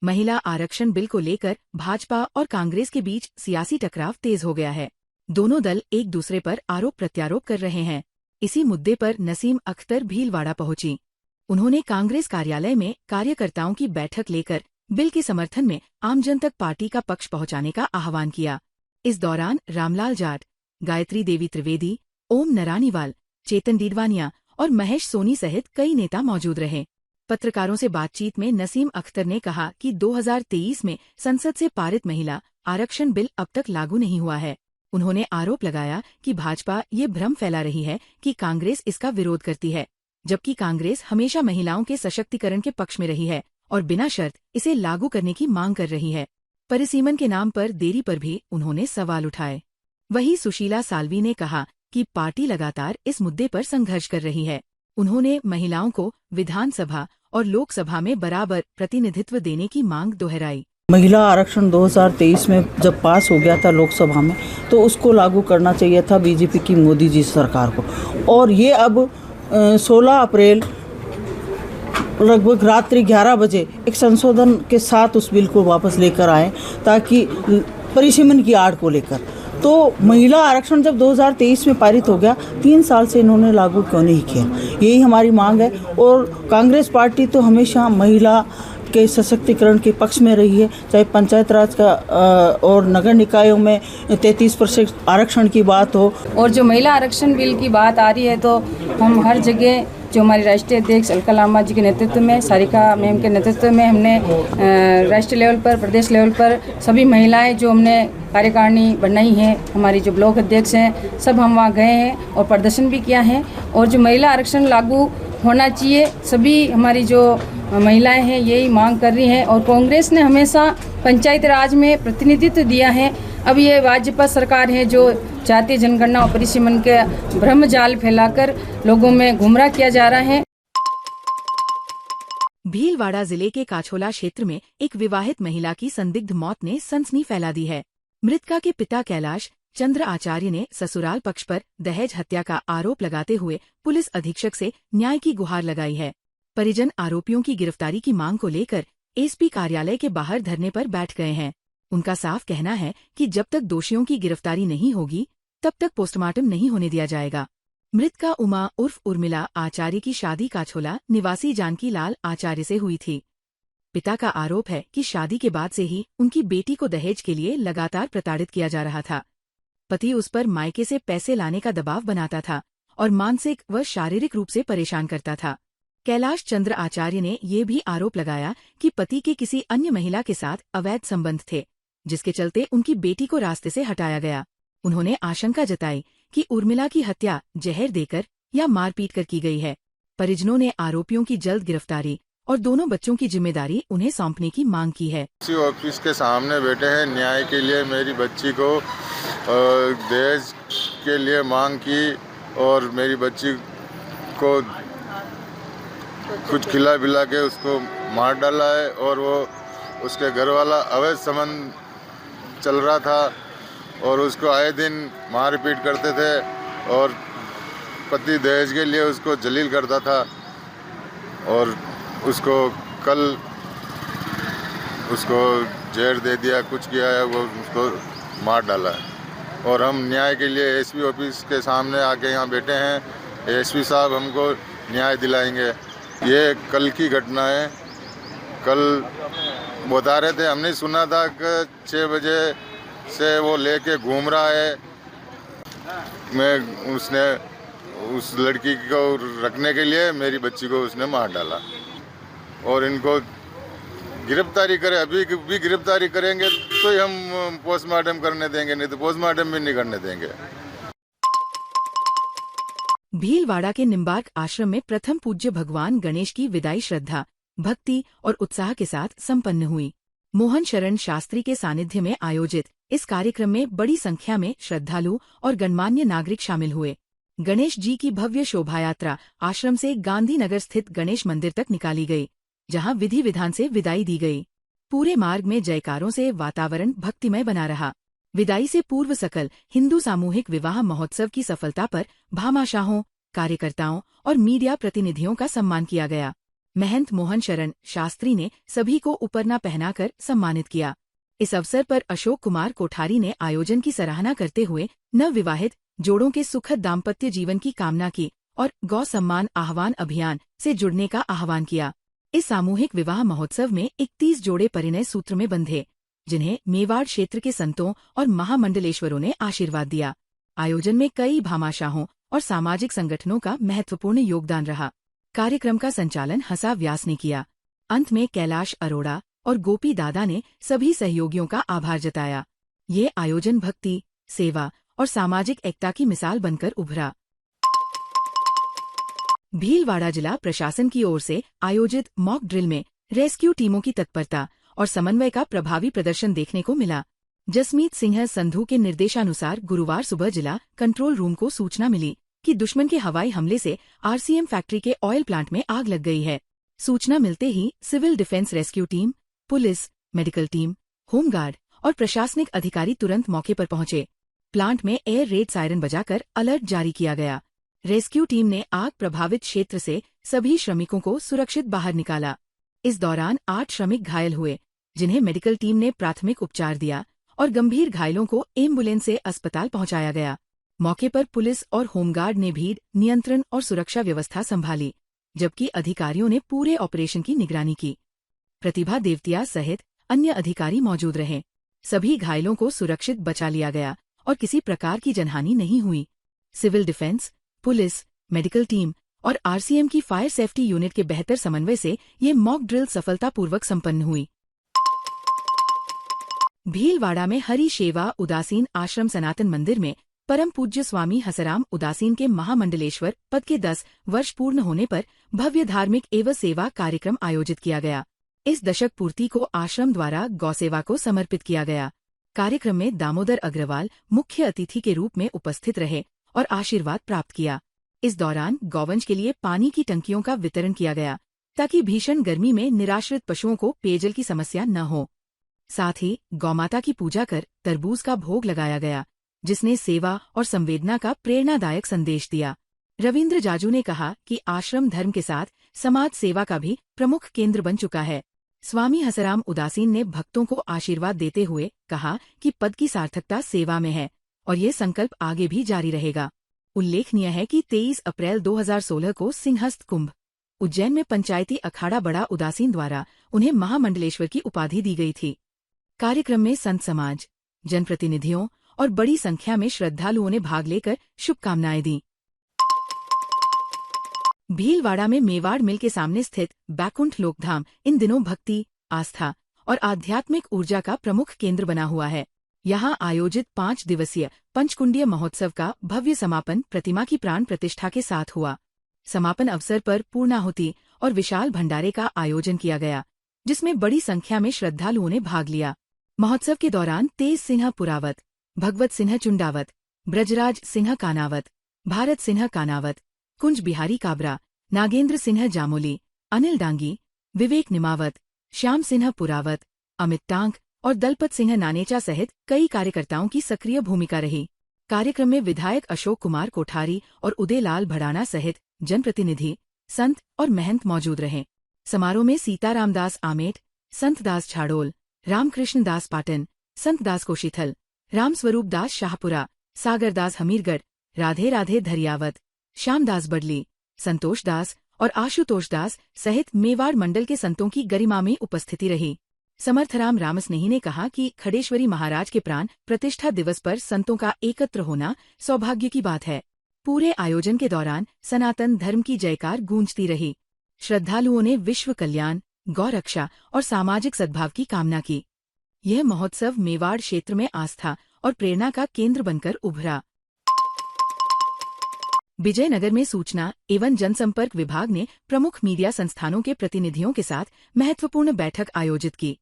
महिला आरक्षण बिल को लेकर भाजपा और कांग्रेस के बीच सियासी टकराव तेज हो गया है। दोनों दल एक दूसरे पर आरोप प्रत्यारोप कर रहे हैं। इसी मुद्दे पर नसीम अख्तर भीलवाड़ा पहुंची। उन्होंने कांग्रेस कार्यालय में कार्यकर्ताओं की बैठक लेकर बिल के समर्थन में आमजन तक पार्टी का पक्ष पहुंचाने का आह्वान किया। इस दौरान रामलाल जाट, गायत्री देवी त्रिवेदी, ओम नरानीवाल, चेतन डीडवानिया और महेश सोनी सहित कई नेता मौजूद रहे। पत्रकारों से बातचीत में नसीम अख्तर ने कहा कि 2023 में संसद से पारित महिला आरक्षण बिल अब तक लागू नहीं हुआ है। उन्होंने आरोप लगाया कि भाजपा ये भ्रम फैला रही है कि कांग्रेस इसका विरोध करती है, जबकि कांग्रेस हमेशा महिलाओं के सशक्तिकरण के पक्ष में रही है और बिना शर्त इसे लागू करने की मांग कर रही है। परिसीमन के नाम पर देरी पर भी उन्होंने सवाल उठाए। वहीं सुशीला साल्वी ने कहा कि पार्टी लगातार इस मुद्दे पर संघर्ष कर रही है। उन्होंने महिलाओं को विधानसभा और लोकसभा में बराबर प्रतिनिधित्व देने की मांग दोहराई। महिला आरक्षण 2023 में जब पास हो गया था लोकसभा में, तो उसको लागू करना चाहिए था बीजेपी की मोदी जी सरकार को। और ये अब 16 अप्रैल लगभग रात्रि 11 बजे एक संशोधन के साथ उस बिल को वापस लेकर आए, ताकि परिसीमन की आड़ को लेकर। तो महिला आरक्षण जब 2023 में पारित हो गया, 3 साल से इन्होंने लागू क्यों नहीं किया, यही हमारी मांग है। और कांग्रेस पार्टी तो हमेशा महिला के सशक्तिकरण के पक्ष में रही है, चाहे पंचायत राज का और नगर निकायों में 33% आरक्षण की बात हो। और जो महिला आरक्षण बिल की बात आ रही है, तो हम हर जगह जो हमारी राष्ट्रीय अध्यक्ष अलका लांबा जी के नेतृत्व में, सारिका मैम के नेतृत्व में, हमने राष्ट्रीय लेवल पर, प्रदेश लेवल पर सभी महिलाएं जो हमने कार्यकारिणी बनाई है, हमारी जो ब्लॉक अध्यक्ष हैं, सब हम वहाँ गए हैं और प्रदर्शन भी किया है। और जो महिला आरक्षण लागू होना चाहिए, सभी हमारी जो महिलाएं हैं यही मांग कर रही हैं। और कांग्रेस ने हमेशा पंचायत राज में प्रतिनिधित्व दिया है। अब ये भाजपा सरकार है जो जातीय जनगणना और परिसीमन के भ्रम जाल फैलाकर लोगों में गुमराह किया जा रहा है। भीलवाड़ा जिले के काछोला क्षेत्र में एक विवाहित महिला की संदिग्ध मौत ने सनसनी फैला दी है। मृतका के पिता कैलाश चंद्र आचार्य ने ससुराल पक्ष पर दहेज हत्या का आरोप लगाते हुए पुलिस अधीक्षक से न्याय की गुहार लगाई है। परिजन आरोपियों की गिरफ्तारी की मांग को लेकर एसपी कार्यालय के बाहर धरने पर बैठ गए हैं। उनका साफ कहना है कि जब तक दोषियों की गिरफ्तारी नहीं होगी, तब तक पोस्टमार्टम नहीं होने दिया जाएगा। मृतका उमा उर्फ उर्मिला आचार्य की शादी काछोला निवासी जानकी लाल आचार्य से हुई थी। पिता का आरोप है कि शादी के बाद से ही उनकी बेटी को दहेज के लिए लगातार प्रताड़ित किया जा रहा था। पति उस पर मायके से पैसे लाने का दबाव बनाता था और मानसिक व शारीरिक रूप से परेशान करता था। कैलाश चंद्र आचार्य ने ये भी आरोप लगाया कि पति के किसी अन्य महिला के साथ अवैध संबंध थे, जिसके चलते उनकी बेटी को रास्ते से हटाया गया। उन्होंने आशंका जताई कि उर्मिला की हत्या जहर देकर या मारपीट कर की गई है। परिजनों ने आरोपियों की जल्द गिरफ्तारी और दोनों बच्चों की जिम्मेदारी उन्हें सौंपने की मांग की है। ऑफिस के सामने बैठे हैं, न्याय के लिए मेरी बच्ची को दहेज के लिए मांग की और मेरी बच्ची को कुछ खिला पिला के उसको मार डाला है। और वो उसके घर वाला अवैध संबंध चल रहा था और उसको आए दिन मारपीट करते थे और पति दहेज के लिए उसको जलील करता था। और उसको कल उसको जहर दे दिया, कुछ किया है, वो उसको मार डाला है। और हम न्याय के लिए एसपी ऑफिस के सामने आके यहाँ बैठे हैं। एसपी साहब हमको न्याय दिलाएंगे। ये कल की घटना है। कल बता रहे थे, हमने सुना था कि 6 बजे से वो लेके घूम रहा है। उसने उस लड़की को रखने के लिए मेरी बच्ची को उसने मार डाला। और इनको गिरफ्तारी करें, अभी भी गिरफ्तारी करेंगे तो ही हम पोस्टमार्टम करने देंगे, नहीं तो पोस्टमार्टम भी नहीं करने देंगे। भीलवाड़ा के निम्बार्क आश्रम में प्रथम पूज्य भगवान गणेश की विदाई श्रद्धा, भक्ति और उत्साह के साथ संपन्न हुई। मोहन शरण शास्त्री के सानिध्य में आयोजित इस कार्यक्रम में बड़ी संख्या में श्रद्धालु और गणमान्य नागरिक शामिल हुए। गणेश जी की भव्य शोभायात्रा आश्रम से गांधीनगर स्थित गणेश मंदिर तक निकाली गई, जहां विधि विधान से विदाई दी गई। पूरे मार्ग में जयकारों से वातावरण भक्तिमय बना रहा। विदाई से पूर्व सकल हिंदू सामूहिक विवाह महोत्सव की सफलता पर भामाशाहों, कार्यकर्ताओं और मीडिया प्रतिनिधियों का सम्मान किया गया। महंत मोहन शरण शास्त्री ने सभी को उपरना पहनाकर सम्मानित किया। इस अवसर पर अशोक कुमार कोठारी ने आयोजन की सराहना करते हुए नवविवाहित जोड़ों के सुखद दाम्पत्य जीवन की कामना की और गौ सम्मान आह्वान अभियान से जुड़ने का आह्वान किया। इस सामूहिक विवाह महोत्सव में 31 जोड़े परिणय सूत्र में बंधे, जिन्हें मेवाड़ क्षेत्र के संतों और महामंडलेश्वरों ने आशीर्वाद दिया। आयोजन में कई भामाशाहों और सामाजिक संगठनों का महत्वपूर्ण योगदान रहा। कार्यक्रम का संचालन हंसा व्यास ने किया। अंत में कैलाश अरोड़ा और गोपी दादा ने सभी सहयोगियों का आभार जताया। ये आयोजन भक्ति, सेवा और सामाजिक एकता की मिसाल बनकर उभरा। भीलवाड़ा जिला प्रशासन की ओर से आयोजित मॉक ड्रिल में रेस्क्यू टीमों की तत्परता और समन्वय का प्रभावी प्रदर्शन देखने को मिला। जसमीत सिंह संधू के निर्देशानुसार गुरुवार सुबह जिला कंट्रोल रूम को सूचना मिली कि दुश्मन के हवाई हमले से आरसीएम फैक्ट्री के ऑयल प्लांट में आग लग गई है। सूचना मिलते ही civil defence rescue team, police, medical team, home guard और प्रशासनिक अधिकारी तुरंत मौके पर पहुंचे। प्लांट में एयर रेड सायरन बजाकर अलर्ट जारी किया गया। रेस्क्यू टीम ने आग प्रभावित क्षेत्र से सभी श्रमिकों को सुरक्षित बाहर निकाला। इस दौरान 8 श्रमिक घायल हुए, जिन्हें मेडिकल टीम ने प्राथमिक उपचार दिया और गंभीर घायलों को एम्बुलेंस से अस्पताल पहुंचाया गया। मौके पर पुलिस और होमगार्ड ने भीड़ नियंत्रण और सुरक्षा व्यवस्था संभाली, जबकि अधिकारियों ने पूरे ऑपरेशन की निगरानी की। प्रतिभा देवतिया सहित अन्य अधिकारी मौजूद रहे। सभी घायलों को सुरक्षित बचा लिया गया और किसी प्रकार की जनहानि नहीं हुई। Civil defence, police, medical team और आरसीएम की फायर सेफ्टी यूनिट के बेहतर समन्वय से ये मॉक ड्रिल सफलतापूर्वक संपन्न हुई। भीलवाड़ा में हरि शेवा उदासीन आश्रम सनातन मंदिर में परम पूज्य स्वामी हसराम उदासीन के महामंडलेश्वर पद के 10 वर्ष पूर्ण होने पर भव्य धार्मिक एवं सेवा कार्यक्रम आयोजित किया गया। इस दशक पूर्ति को आश्रम द्वारा गौसेवा को समर्पित किया गया। कार्यक्रम में दामोदर अग्रवाल मुख्य अतिथि के रूप में उपस्थित रहे और आशीर्वाद प्राप्त किया। इस दौरान गौवंश के लिए पानी की टंकियों का वितरण किया गया ताकि भीषण गर्मी में निराश्रित पशुओं को पेयजल की समस्या न हो। साथ ही गौमाता की पूजा कर तरबूज का भोग लगाया गया, जिसने सेवा और संवेदना का प्रेरणादायक संदेश दिया। रविंद्र जाजू ने कहा कि आश्रम धर्म के साथ समाज सेवा का भी प्रमुख केंद्र बन चुका है। स्वामी हसराम उदासीन ने भक्तों को आशीर्वाद देते हुए कहा कि पद की सार्थकता सेवा में है और ये संकल्प आगे भी जारी रहेगा। उल्लेखनीय है कि 23 अप्रैल 2016 को सिंहस्थ कुंभ उज्जैन में पंचायती अखाड़ा बड़ा उदासीन द्वारा उन्हें महामंडलेश्वर की उपाधि दी गई थी। कार्यक्रम में संत समाज, जनप्रतिनिधियों और बड़ी संख्या में श्रद्धालुओं ने भाग लेकर शुभकामनाएं दी। भीलवाड़ा में मेवाड़ मिल के सामने स्थित बैकुंठ लोकधाम इन दिनों भक्ति, आस्था और आध्यात्मिक ऊर्जा का प्रमुख केंद्र बना हुआ है। यहां आयोजित 5 दिवसीय पंचकुंडीय महोत्सव का भव्य समापन प्रतिमा की प्राण प्रतिष्ठा के साथ हुआ। समापन अवसर पर पूर्णाहुति और विशाल भंडारे का आयोजन किया गया, जिसमें बड़ी संख्या में श्रद्धालुओं ने भाग लिया। महोत्सव के दौरान तेज सिंह पुरावत, भगवत सिंह चुंडावत, ब्रजराज सिंह कानावत, भारत सिंह कानावत, कुंज बिहारी काबरा, नागेंद्र सिंह जामोली, अनिल डांगी, विवेक निमावत, श्याम सिंह पुरावत, अमित टांग और दलपत सिंह नानेचा सहित कई कार्यकर्ताओं की सक्रिय भूमिका रही। कार्यक्रम में विधायक अशोक कुमार कोठारी और उदयलाल भड़ाना सहित जनप्रतिनिधि, संत और महंत मौजूद रहे। समारोह में सीताराम दास आमेट, संत दास झाड़ोल, रामकृष्ण दास पाटन, संत दास कोशिथल, रामस्वरूप दास शाहपुरा, सागर दास हमीरगढ़, राधे राधे धरियावत, श्यामदास बडली, संतोष दास और आशुतोष दास सहित मेवाड़ मंडल के संतों की गरिमा में उपस्थिति रही। समर्थराम रामस्नेही ने कहा कि खड़ेश्वरी महाराज के प्राण प्रतिष्ठा दिवस पर संतों का एकत्र होना सौभाग्य की बात है। पूरे आयोजन के दौरान सनातन धर्म की जयकार गूंजती रही। श्रद्धालुओं ने विश्व कल्याण, गौरक्षा और सामाजिक सद्भाव की कामना की। यह महोत्सव मेवाड़ क्षेत्र में आस्था और प्रेरणा का केंद्र बनकर उभरा। विजयनगर में सूचना एवं जनसंपर्क विभाग ने प्रमुख मीडिया संस्थानों के प्रतिनिधियों के साथ महत्वपूर्ण बैठक आयोजित की।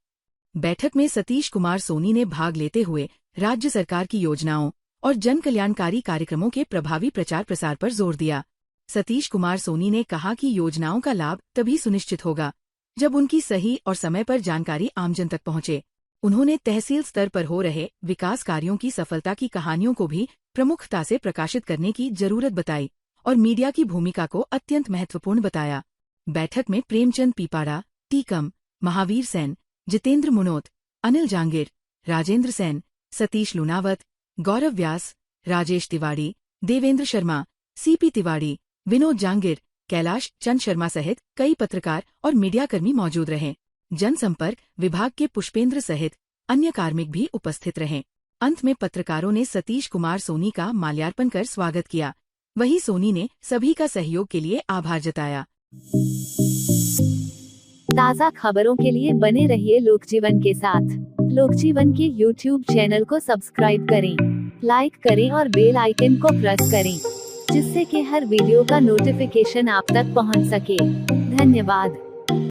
बैठक में सतीश कुमार सोनी ने भाग लेते हुए राज्य सरकार की योजनाओं और जन कल्याणकारी कार्यक्रमों के प्रभावी प्रचार प्रसार पर जोर दिया। सतीश कुमार सोनी ने कहा कि योजनाओं का लाभ तभी सुनिश्चित होगा जब उनकी सही और समय पर जानकारी आमजन तक पहुंचे। उन्होंने तहसील स्तर पर हो रहे विकास कार्यों की सफलता की कहानियों को भी प्रमुखता से प्रकाशित करने की जरूरत बताई और मीडिया की भूमिका को अत्यंत महत्वपूर्ण बताया। बैठक में प्रेमचंद पीपाड़ा, टीकम, महावीर सेन, जितेंद्र मुनोत, अनिल जांगिर, राजेंद्र सेन, सतीश लूनावत, गौरव व्यास, राजेश तिवाड़ी, देवेंद्र शर्मा, सीपी तिवाड़ी, विनोद जांगिर, कैलाश चंद शर्मा सहित कई पत्रकार और मीडियाकर्मी मौजूद रहे। जनसंपर्क विभाग के पुष्पेंद्र सहित अन्य कार्मिक भी उपस्थित रहे। अंत में पत्रकारों ने सतीश कुमार सोनी का माल्यार्पण कर स्वागत किया। वहीं सोनी ने सभी का सहयोग के लिए आभार जताया। ताज़ा खबरों के लिए बने रहिए लोकजीवन के साथ। लोकजीवन के YouTube चैनल को सब्सक्राइब करें, लाइक करें और बेल आइकन को प्रेस करें, जिससे कि हर वीडियो का नोटिफिकेशन आप तक पहुंच सके। धन्यवाद।